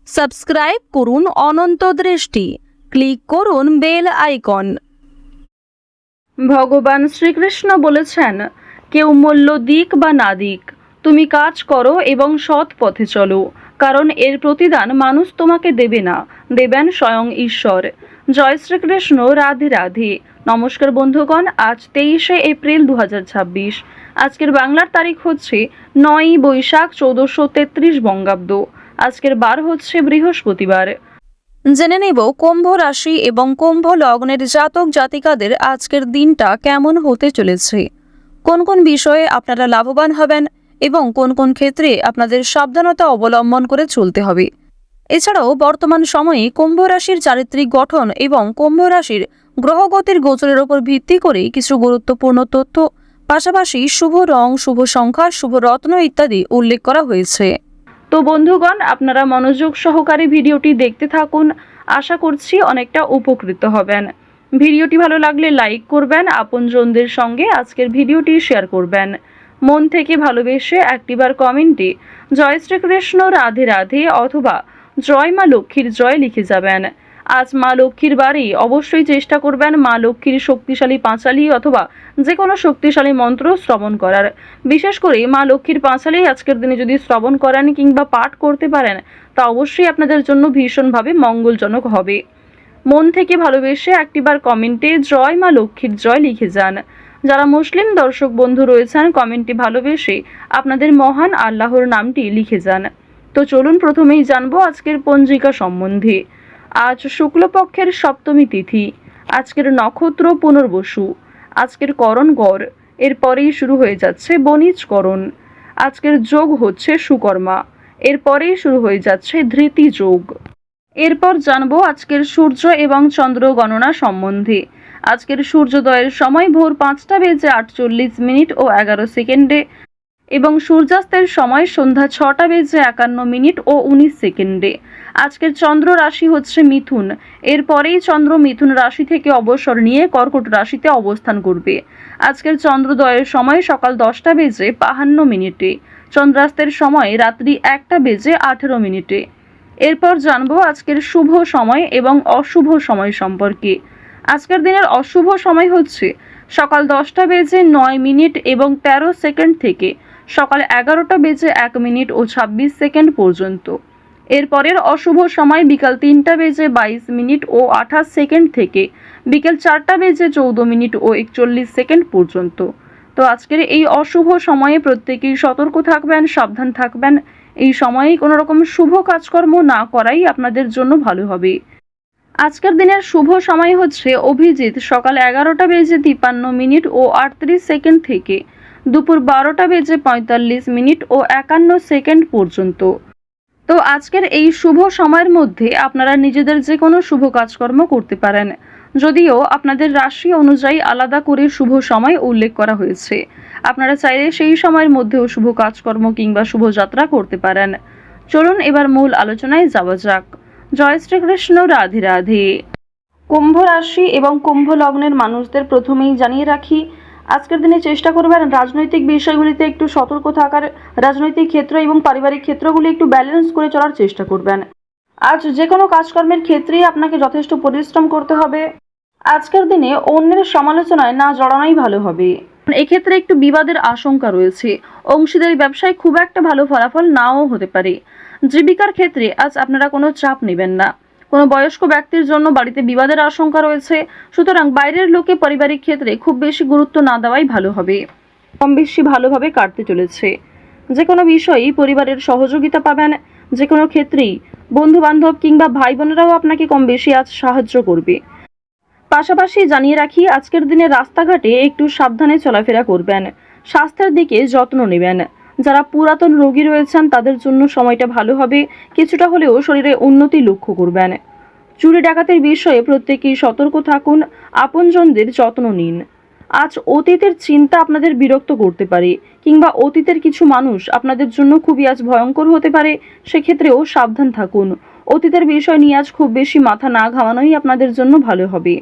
Subscribe করুন অনন্ত দৃষ্টি, click করুন বেল আইকন। ভগবান শ্রীকৃষ্ণ বলেছেন, কেউ মূল্য দিক বা না দিক, তুমি কাজ করো এবং সৎ পথে চলো, কারণ এর প্রতিদান মানুষ তোমাকে দেবে না, দেবেন স্বয়ং ঈশ্বর। জয় শ্রীকৃষ্ণ, রাধে রাধে। নমস্কার বন্ধুগণ, আজ 23শে এপ্রিল 2026। আজকের বাংলার তারিখ হচ্ছে 9ই বৈশাখ 1433 বঙ্গাব্দ। আজকের বার হচ্ছে বৃহস্পতিবার। জেনে নেব কুম্ভ রাশি এবং কুম্ভ লগ্নের জাতক জাতিকাদের আজকের দিনটা কেমন হতে চলেছে, কোন কোন বিষয়ে আপনারা লাভবান হবেন এবং কোন কোন ক্ষেত্রে আপনাদের সাবধানতা অবলম্বন করে চলতে হবে। এছাড়াও বর্তমান সময়ে কুম্ভ রাশির চারিত্রিক গঠন এবং কুম্ভ রাশির গ্রহগতির গোচরের উপর ভিত্তি করে কিছু গুরুত্বপূর্ণ তথ্য, পাশাপাশি শুভ রং, শুভ সংখ্যা, শুভ রত্ন ইত্যাদি উল্লেখ করা হয়েছে। তো বন্ধুগণ, আপনারা মনোযোগ সহকারে ভিডিওটি দেখতে থাকুন, আশা করছি অনেকটা উপকৃত হবেন। ভিডিওটি ভালো লাগলে লাইক করবেন, আপনজনদের সঙ্গে আজকের ভিডিওটি শেয়ার করবেন। মন থেকে ভালোবেসে একটিবার কমেন্টে জয় শ্রীকৃষ্ণ, রাধে রাধে অথবা জয় মা লক্ষ্মীর জয় লিখে যাবেন। আজ মা লক্ষ্মীর বাড়ি, অবশ্যই চেষ্টা করবেন মা লক্ষ্মীর শক্তিশালী পাঁচালী অথবা যে কোনো শক্তিশালী মন্ত্র শ্রবণ করার। বিশেষ করে মা লক্ষ্মীর পাঁচালী আজকের দিনে যদি শ্রবণ করেন কিংবা পাঠ করতে পারেন, তা অবশ্যই আপনাদের জন্য ভীষণভাবে মঙ্গলজনক হবে। মন থেকে ভালোবেসে একটিবার কমেন্টে জয় মা লক্ষ্মীর জয় লিখে যান। যারা মুসলিম দর্শক বন্ধু রয়েছেন, কমেন্টে ভালোবেসে আপনাদের মহান আল্লাহর নামটি লিখে যান। তো চলুন প্রথমেই জানবো আজকের পঞ্জিকা সম্বন্ধে। আজ শুক্লপক্ষের সপ্তমী তিথি, আজকের নক্ষত্র পুনর্বসু, আজকের করণ গড়, এরপরেই শুরু হয়ে যাচ্ছে বণিজকরণ। আজকের যোগ হচ্ছে সুকর্মা, এরপরেই শুরু হয়ে যাচ্ছে ধৃতি যোগ। এরপর জানবো আজকের সূর্য এবং চন্দ্র গণনা সম্বন্ধে। আজকের সূর্যোদয়ের সময় ভোর 5টা বেজে 48 মিনিট ও 11 সেকেন্ডে এবং সূর্যাস্তের সময় সন্ধ্যা 6টা বেজে 51 মিনিট ও 19 সেকেন্ডে। আজকের চন্দ্র রাশি হচ্ছে মিথুন, এরপরেই চন্দ্র মিথুন রাশি থেকে অবসর নিয়ে কর্কট রাশিতে অবস্থান করবে। আজকের চন্দ্রোদয়ের সময় সকাল 10টা বেজে 52 মিনিটে, চন্দ্রাস্তের সময় রাত্রি 1টা বেজে 18 মিনিটে। এরপর জানবো আজকের শুভ সময় এবং অশুভ সময় সম্পর্কে। আজকের দিনের অশুভ সময় হচ্ছে সকাল 10টা বেজে 9 মিনিট এবং 13 সেকেন্ড থেকে সকাল 11টা বেজে 1 মিনিট ও 26 সেকেন্ড পর্যন্ত। এরপরের অশুভ সময় বিকাল 3টা বেজে 22 মিনিট ও 28 সেকেন্ড থেকে বিকেল 4টা বেজে 14 মিনিট ও 41 সেকেন্ড পর্যন্ত। তো আজকের এই অশুভ সময়ে প্রত্যেকেই সতর্ক থাকবেন, সাবধান থাকবেন। এই সময়ে কোনো রকম শুভ কাজকর্ম না করাই আপনাদের জন্য ভালো হবে। আজকের দিনের শুভ সময় হচ্ছে অভিজিৎ সকাল 11টা বেজে 53 মিনিট ও 38 সেকেন্ড থেকে দুপুর 12টা বেজে 45 মিনিট ও 51 সেকেন্ড পর্যন্ত। তো আজকের এই শুভ সময়ের মধ্যে আপনারা নিজেদের যে কোনো শুভ কাজকর্ম করতে পারেন, যদিও আপনাদের রাশি অনুযায়ী আলাদা করে শুভ সময় উল্লেখ করা হয়েছে। আপনারা চাইলে সেই সময়ের মধ্যেও শুভ কাজকর্ম কিংবা শুভযাত্রা করতে পারেন। চলুন এবার মূল আলোচনায় যাওয়া যাক। জয় শ্রীকৃষ্ণ, রাধে রাধে। কুম্ভ রাশি এবং কুম্ভ লগ্নের মানুষদের প্রথমেই জানিয়ে রাখি, আজকের দিনে চেষ্টা করবেন রাজনৈতিক বিষয়গুলিতে একটু সতর্ক থাকার। রাজনৈতিক ক্ষেত্র এবং পারিবারিক ক্ষেত্রগুলি একটু ব্যালেন্স করে চলার চেষ্টা করবেন। আজ যে কোনো কাজকর্মের ক্ষেত্রেই আপনাকে যথেষ্ট পরিশ্রম করতে হবে। আজকের দিনে অন্যের সমালোচনায় না জড়ানোই ভালো হবে। এক্ষেত্রে একটু বিবাদের আশঙ্কা রয়েছে। অংশীদারি ব্যবসায় খুব একটা ভালো ফলাফল নাও হতে পারে। জীবিকার ক্ষেত্রে আজ আপনারা কোনো চাপ নেবেন না। কোনো বয়স্ক ব্যক্তির জন্য বাড়িতে বিবাদের আশঙ্কা রয়েছে, সুতরাং বাইরের লোকে পারিবারিক ক্ষেত্রে খুব বেশি গুরুত্ব না দেওয়াই ভালো হবে। কম বেশি ভালোভাবে কাটতে চলেছে। যে কোনো বিষয়েই পরিবারের সহযোগিতা পাবেন। যে কোনো ক্ষেত্রেই বন্ধু বান্ধব কিংবা ভাই বোনেরাও আপনাকে কম বেশি আজ সাহায্য করবে। পাশাপাশি জানিয়ে রাখি, আজকের দিনে রাস্তাঘাটে একটু সাবধানে চলাফেরা করবেন। স্বাস্থ্যের দিকে যত্ন নেবেন। যারা পুরাতন রোগী রয়েছেন তাদের জন্য সময়টা ভালো হবে। কিছুটা হলেও শরীরে উন্নতি লক্ষ্য করবেন। চুরি ডাকাতির বিষয়ে প্রত্যেকেই সতর্ক থাকুন। আপনজনদের যত্ন নিন। আজ অতীতের চিন্তা আপনাদের বিরক্ত করতে পারে, কিংবা অতীতের কিছু মানুষ আপনাদের জন্য খুবই আজ ভয়ঙ্কর হতে পারে। সেক্ষেত্রেও সাবধান থাকুন। অতীতের বিষয় নিয়ে আজ খুব বেশি মাথা না ঘামানোই আপনাদের জন্য ভালো হবে।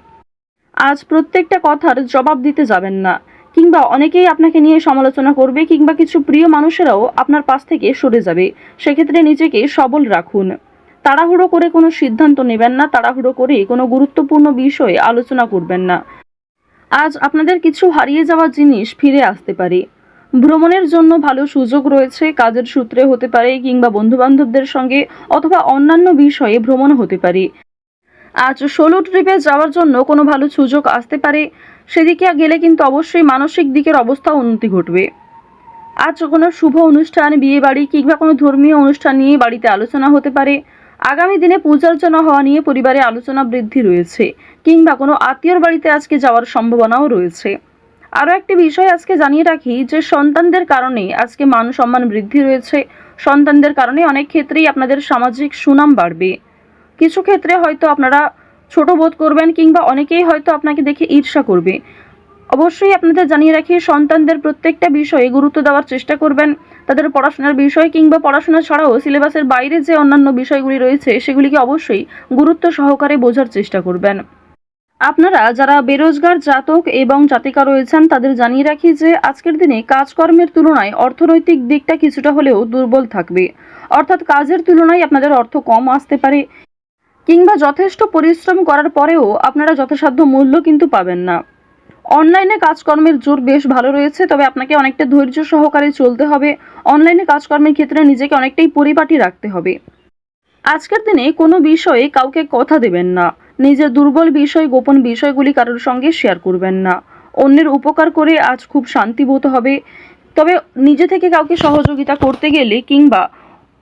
আজ প্রত্যেকটা কথার জবাব দিতে যাবেন না, কিংবা অনেকেই আপনাকে নিয়ে সমালোচনা করবে, কিংবা কিছু প্রিয় মানুষেরাও আপনার পাশ থেকে সরে যাবে। সেক্ষেত্রে নিজেকে সবল রাখুন। তাড়াহুড়ো করে কোনো সিদ্ধান্ত নেবেন না, তাড়াহুড়ো করে কোনো গুরুত্বপূর্ণ বিষয়ে আলোচনা করবেন না। আজ আপনাদের কিছু হারিয়ে যাওয়া জিনিস ফিরে আসতে পারে। ভ্রমণের জন্য ভালো সুযোগ রয়েছে, কাজের সূত্রে হতে পারে কিংবা বন্ধুবান্ধবদের সঙ্গে অথবা অন্যান্য বিষয়ে ভ্রমণ হতে পারে। আজ সোলো ট্রিপে যাওয়ার জন্য কোনো ভালো সুযোগ আসতে পারে, সেদিকে গেলে কিন্তু অবশ্যই মানসিক দিকের অবস্থা উন্নতি ঘটবে। আজ কোনো শুভ অনুষ্ঠান, বিয়ে বাড়ি কিংবা কোনো ধর্মীয় অনুষ্ঠান নিয়ে বাড়িতে আলোচনা হতে পারে। আগামী দিনে পূজার্চনা হওয়া নিয়ে পরিবারে আলোচনা বৃদ্ধি রয়েছে, কিংবা কোনো আত্মীয়র বাড়িতে আজকে যাওয়ার সম্ভাবনাও রয়েছে। আরও একটি বিষয় আজকে জানিয়ে রাখি যে সন্তানদের কারণে আজকে মান সম্মান বৃদ্ধি রয়েছে। সন্তানদের কারণে অনেক ক্ষেত্রেই আপনাদের সামাজিক সুনাম বাড়বে। কিছু ক্ষেত্রে হয়তো আপনারা ছোট বোধ করবেন কিংবা অনেকেই হয়তো আপনাকে দেখে ঈর্ষা করবে। অবশ্যই আপনাদের জানিয়ে রাখি, সন্তানদের প্রত্যেকটা বিষয়ে গুরুত্ব দেওয়ার চেষ্টা করবেন। তাদের পড়াশোনার বিষয় কিংবা পড়াশোনা ছাড়াও সিলেবাসের বাইরে যে অন্যান্য বিষয়গুলি রয়েছে সেগুলিকে অবশ্যই গুরুত্ব সহকারে বোঝার চেষ্টা করবেন। আপনারা যারা বেরোজগার জাতক এবং জাতিকা রয়েছেন তাদের জানিয়ে রাখি যে আজকের দিনে কাজকর্মের তুলনায় অর্থনৈতিক দিকটা কিছুটা হলেও দুর্বল থাকবে। অর্থাৎ কাজের তুলনায় আপনাদের অর্থ কম আসতে পারে, কিংবা যথেষ্ট পরিশ্রম করার পরেও আপনারা যথাসাধ্য মূল্য কিন্তু পাবেন না। অনলাইনে কাজকর্মের জোর বেশ ভালো রয়েছে, তবে আপনাকে অনেকটা ধৈর্য সহকারে চলতে হবে। অনলাইনে কাজকর্মের ক্ষেত্রে নিজেকে অনেকটাই পরিপাটি রাখতে হবে। আজকের দিনে কোনো বিষয়ে কাউকে কথা দেবেন না। নিজের দুর্বল বিষয়, গোপন বিষয়গুলি কারোর সঙ্গে শেয়ার করবেন না। অন্যের উপকার করে আজ খুব শান্তি বোধ হবে। তবে নিজে থেকে কাউকে সহযোগিতা করতে গেলে কিংবা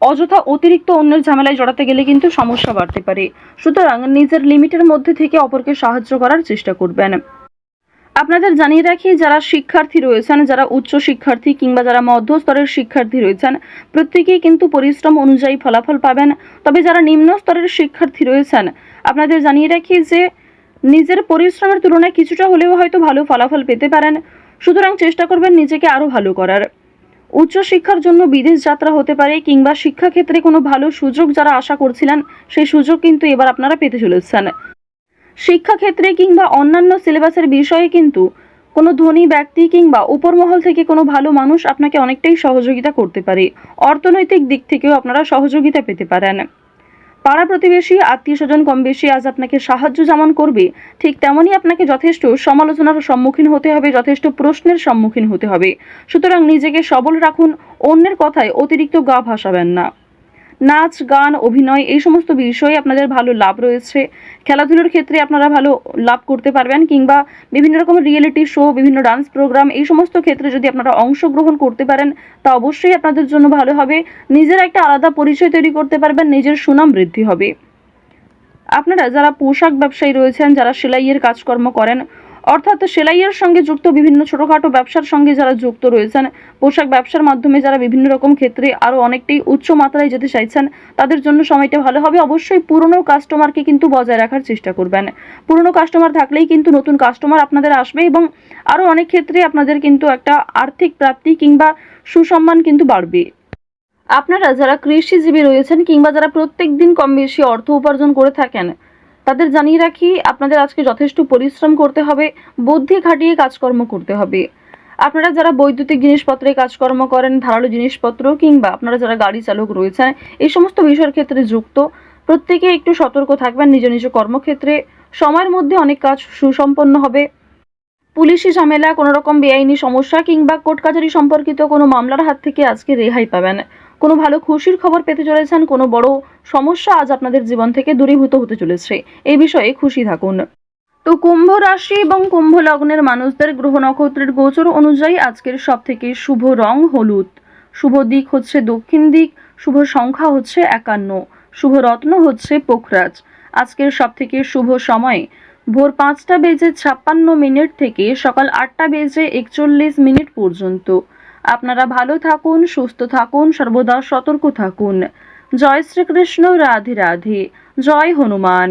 অযথা অতিরিক্ত অন্যের ঝামেলায় জড়াতে গেলে কিন্তু সমস্যা বাড়তে পারে। সুতরাং নিজের লিমিটের মধ্যে থেকে অপরকে সাহায্য করার চেষ্টা করবেন। আপনাদের জানিয়ে রাখি, যারা শিক্ষার্থী রয়েছেন, যারা উচ্চ শিক্ষার্থী কিংবা যারা মধ্যস্তরের শিক্ষার্থী রয়েছেন, প্রত্যেকেই কিন্তু পরিশ্রম অনুযায়ী ফলাফল পাবেন। তবে যারা নিম্ন স্তরের শিক্ষার্থী রয়েছেন, আপনাদের জানিয়ে রাখি যে নিজের পরিশ্রমের তুলনায় কিছুটা হলেও হয়তো ভালো ফলাফল পেতে পারেন। সুতরাং চেষ্টা করবেন নিজেকে আরও ভালো করার। উচ্চশিক্ষার জন্য বিদেশ যাত্রা হতে পারে, কিংবা শিক্ষাক্ষেত্রে কোনো ভালো সুযোগ যারা আশা করছিলেন সেই সুযোগ কিন্তু এবার আপনারা পেতে চলেছেন। শিক্ষাক্ষেত্রে কিংবা অন্যান্য সিলেবাসের বিষয়ে কিন্তু কোনো ধনী ব্যক্তি কিংবা উপরমহল থেকে কোনো ভালো মানুষ আপনাকে অনেকটাই সহযোগিতা করতে পারে। অর্থনৈতিক দিক থেকেও আপনারা সহযোগিতা পেতে পারেন। পাড়া প্রতিবেশী, আত্মীয় স্বজন কম বেশি আজ আপনাকে সাহায্য যেমন করবে, ঠিক তেমনই আপনাকে যথেষ্ট সমালোচনার সম্মুখীন হতে হবে, যথেষ্ট প্রশ্নের সম্মুখীন হতে হবে। সুতরাং নিজেকে সবল রাখুন, অন্যের কথায় অতিরিক্ত গা ভাসাবেন না। নাচ, গান, অভিনয় এই সমস্ত বিষয়ে আপনাদের ভালো লাভ রয়েছে। খেলাধুলোর ক্ষেত্রে আপনারা ভালো লাভ করতে পারবেন, কিংবা বিভিন্ন রকমের রিয়েলিটি শো, বিভিন্ন ডান্স প্রোগ্রাম এই সমস্ত ক্ষেত্রে যদি আপনারা অংশগ্রহণ করতে পারেন তা অবশ্যই আপনাদের জন্য ভালো হবে। নিজের একটা আলাদা পরিচয় তৈরি করতে পারবেন, নিজের সুনাম বৃদ্ধি হবে। আপনারা যারা পোশাক ব্যবসায়ী রয়েছেন, যারা সেলাইয়ের কাজকর্ম করেন, অর্থাৎ সেলাইয়ের সঙ্গে যুক্ত বিভিন্ন ছোটোখাটো ব্যবসার সঙ্গে যারা যুক্ত রয়েছেন, পোশাক ব্যবসার মাধ্যমে যারা বিভিন্ন রকম ক্ষেত্রে আরও অনেকটাই উচ্চ মাত্রায় যেতে চাইছেন, তাদের জন্য সময়টা ভালো হবে। অবশ্যই পুরনো কাস্টমারকে কিন্তু বজায় রাখার চেষ্টা করবেন। পুরনো কাস্টমার থাকলেই কিন্তু নতুন কাস্টমার আপনাদের আসবে, এবং আরও অনেক ক্ষেত্রে আপনাদের কিন্তু একটা আর্থিক প্রাপ্তি কিংবা সুসম্মান কিন্তু বাড়বে। আপনারা যারা কৃষিজীবী রয়েছেন কিংবা যারা প্রত্যেক দিন কম বেশি অর্থ উপার্জন করে থাকেন, তাদের জানিয়ে রাখি আপনাদের আজকে যথেষ্ট পরিশ্রম করতে হবে, বুদ্ধি খাটিয়ে কাজকর্ম করতে হবে। আপনারা যারা বৈদ্যুতিক জিনিসপত্রে কাজকর্ম করেন, ধারালো জিনিসপত্র, কিংবা আপনারা যারা গাড়ি চালক রয়েছেন, এই সমস্ত বিষয়ের ক্ষেত্রে যুক্ত, প্রত্যেকে একটু সতর্ক থাকবেন নিজ নিজ কর্মক্ষেত্রে। সময়ের মধ্যে অনেক কাজ সুসম্পন্ন হবে। পুলিশি ঝামেলা, কোনো রকম বেআইনি সমস্যা কিংবা কোর্ট কাছারি সম্পর্কিত কোনো মামলার হাত থেকে আজকে রেহাই পাবেন। কোনো ভালো খুশির খবর পেতে চলেছেন, কোনো বড় সমস্যা আজ আপনাদের জীবন থেকে দূরীভূত হতে চলেছে, এই বিষয়ে খুশি থাকুন। তো কুম্ভ রাশি এবং কুম্ভ লগ্নের মানুষদের গ্রহ নক্ষত্রের গোচর অনুযায়ী আজকের সব থেকে শুভ রং হলুদ, শুভ দিক হচ্ছে দক্ষিণ দিক, শুভ সংখ্যা হচ্ছে 51, শুভ রত্ন হচ্ছে পোখরাজ। আজকের সব থেকে শুভ সময় ভোর 5টা বেজে 56 মিনিট থেকে সকাল 8টা বেজে 41 মিনিট পর্যন্ত। আপনারা ভালো থাকুন, সুস্থ থাকুন, সর্বদা সতর্ক থাকুন। জয় শ্রীকৃষ্ণ, রাধে রাধে, জয় হনুমান।